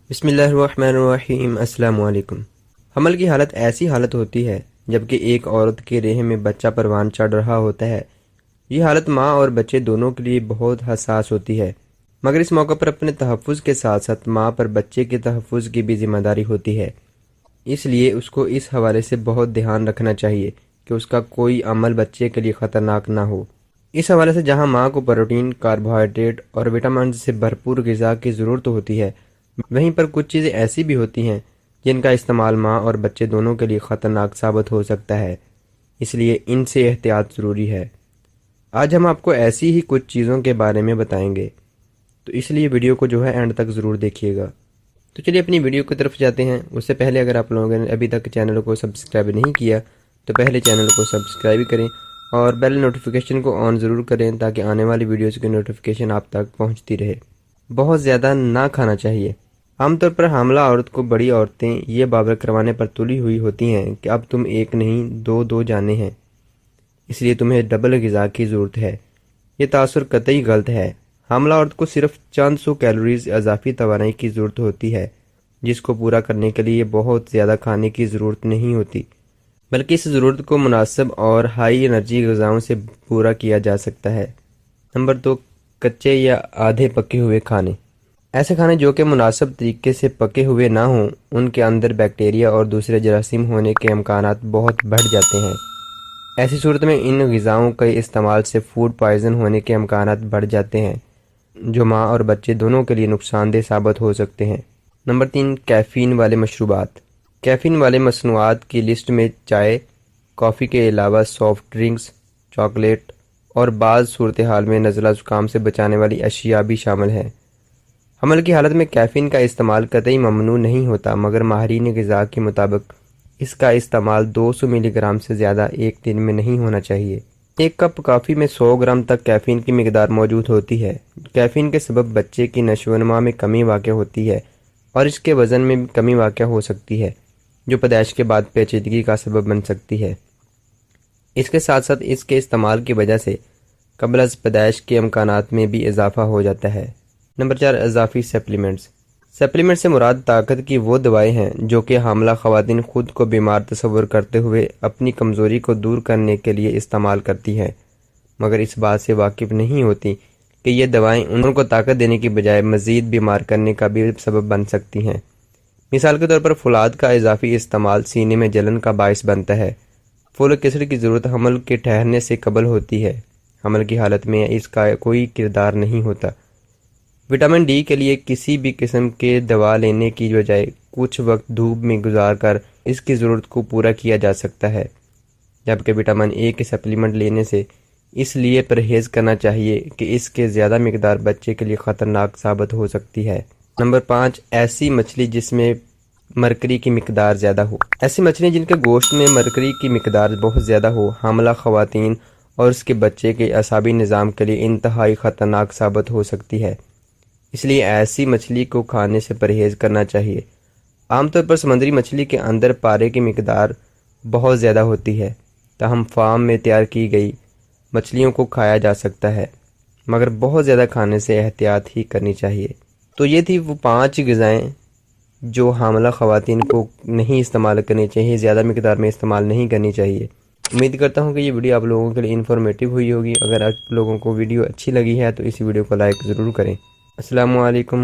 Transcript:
بسم اللہ الرحمن الرحیم۔ السلام علیکم۔ حمل کی حالت ایسی حالت ہوتی ہے جبکہ ایک عورت کے رحم میں بچہ پروان چڑھ رہا ہوتا ہے۔ یہ حالت ماں اور بچے دونوں کے لیے بہت حساس ہوتی ہے، مگر اس موقع پر اپنے تحفظ کے ساتھ ساتھ ماں پر بچے کے تحفظ کی بھی ذمہ داری ہوتی ہے۔ اس لیے اس کو اس حوالے سے بہت دھیان رکھنا چاہیے کہ اس کا کوئی عمل بچے کے لیے خطرناک نہ ہو۔ اس حوالے سے جہاں ماں کو پروٹین، کاربوہائیڈریٹ اور وٹامنز سے بھرپور غذا کی ضرورت ہوتی ہے، وہیں پر کچھ چیزیں ایسی بھی ہوتی ہیں جن کا استعمال ماں اور بچے دونوں کے لیے خطرناک ثابت ہو سکتا ہے، اس لیے ان سے احتیاط ضروری ہے۔ آج ہم آپ کو ایسی ہی کچھ چیزوں کے بارے میں بتائیں گے، تو اس لیے ویڈیو کو جو ہے اینڈ تک ضرور دیکھیے گا۔ تو چلیے اپنی ویڈیو کی طرف جاتے ہیں۔ اس سے پہلے اگر آپ لوگوں نے ابھی تک چینل کو سبسکرائب نہیں کیا تو پہلے چینل کو سبسکرائب کریں اور بیل نوٹیفیکیشن کو آن ضرور کریں تاکہ آنے والی ویڈیوز کی نوٹیفیکیشن آپ تک پہنچتی رہے۔ بہت زیادہ نہ کھانا چاہیے۔ عام طور پر حاملہ عورت کو بڑی عورتیں یہ باور کروانے پر تلی ہوئی ہوتی ہیں کہ اب تم ایک نہیں دو جانے ہیں، اس لیے تمہیں ڈبل غذا کی ضرورت ہے۔ یہ تاثر قطعی غلط ہے۔ حاملہ عورت کو صرف چند سو کیلوریز اضافی توانائی کی ضرورت ہوتی ہے، جس کو پورا کرنے کے لیے بہت زیادہ کھانے کی ضرورت نہیں ہوتی، بلکہ اس ضرورت کو مناسب اور ہائی انرجی غذاؤں سے پورا کیا جا سکتا ہے۔ نمبر 2، کچے یا آدھے پکے ہوئے کھانے۔ ایسے کھانے جو کہ مناسب طریقے سے پکے ہوئے نہ ہوں، ان کے اندر بیکٹیریا اور دوسرے جراثیم ہونے کے امکانات بہت بڑھ جاتے ہیں۔ ایسی صورت میں ان غذاؤں کے استعمال سے فوڈ پوائزن ہونے کے امکانات بڑھ جاتے ہیں، جو ماں اور بچے دونوں کے لیے نقصان دہ ثابت ہو سکتے ہیں۔ نمبر 3، کیفین والے مشروبات۔ کیفین والے مصنوعات کی لسٹ میں چائے، کافی کے علاوہ سافٹ ڈرنکس، چاکلیٹ اور بعض صورتحال میں نزلہ زکام سے بچانے والی اشیاء بھی شامل ہیں۔ حمل کی حالت میں کیفین کا استعمال قطعی ممنوع نہیں ہوتا، مگر ماہرین غذا کے مطابق اس کا استعمال 200 ملی گرام سے زیادہ ایک دن میں نہیں ہونا چاہیے۔ ایک کپ کافی میں 100 گرام تک کیفین کی مقدار موجود ہوتی ہے۔ کیفین کے سبب بچے کی نشو و نما میں کمی واقع ہوتی ہے اور اس کے وزن میں بھی کمی واقع ہو سکتی ہے، جو پیدائش کے بعد پیچیدگی کا سبب بن سکتی ہے۔ اس کے ساتھ ساتھ اس کے استعمال کی وجہ سے قبل از پیدائش کے امکانات میں بھی اضافہ ہو جاتا ہے۔ نمبر 4، اضافی سپلیمنٹس۔ سپلیمنٹ سے مراد طاقت کی وہ دوائیں ہیں جو کہ حاملہ خواتین خود کو بیمار تصور کرتے ہوئے اپنی کمزوری کو دور کرنے کے لیے استعمال کرتی ہیں، مگر اس بات سے واقف نہیں ہوتی کہ یہ دوائیں ان کو طاقت دینے کی بجائے مزید بیمار کرنے کا بھی سبب بن سکتی ہیں۔ مثال کے طور پر فولاد کا اضافی استعمال سینے میں جلن کا باعث بنتا ہے۔ فولک ایسڈ کی ضرورت حمل کے ٹھہرنے سے قبل ہوتی ہے۔ حمل کی حالت میں اس کا کوئی کردار نہیں ہوتا۔ وٹامن ڈی کے لیے کسی بھی قسم کے دوا لینے کی بجائے کچھ وقت دھوپ میں گزار کر اس کی ضرورت کو پورا کیا جا سکتا ہے، جبکہ وٹامن اے کے سپلیمنٹ لینے سے اس لیے پرہیز کرنا چاہیے کہ اس کے زیادہ مقدار بچے کے لیے خطرناک ثابت ہو سکتی ہے۔ نمبر 5، ایسی مچھلی جس میں مرکری کی مقدار زیادہ ہو۔ ایسی مچھلی جن کے گوشت میں مرکری کی مقدار بہت زیادہ ہو، حاملہ خواتین اور اس کے بچے کے اعصابی نظام کے لیے انتہائی خطرناک ثابت ہو سکتی ہے، اس لیے ایسی مچھلی کو کھانے سے پرہیز کرنا چاہیے۔ عام طور پر سمندری مچھلی کے اندر پارے کی مقدار بہت زیادہ ہوتی ہے، تاہم فارم میں تیار کی گئی مچھلیوں کو کھایا جا سکتا ہے، مگر بہت زیادہ کھانے سے احتیاط ہی کرنی چاہیے۔ تو یہ تھی وہ 5 غذائیں جو حاملہ خواتین کو نہیں استعمال کرنی چاہیے، زیادہ مقدار میں استعمال نہیں کرنی چاہیے۔ امید کرتا ہوں کہ یہ ویڈیو آپ لوگوں کے لیے انفارمیٹیو ہوئی ہوگی۔ اگر آپ لوگوں کو ویڈیو اچھی لگی ہے تو اس ویڈیو کو لائک ضرور کریں۔ السلام علیکم۔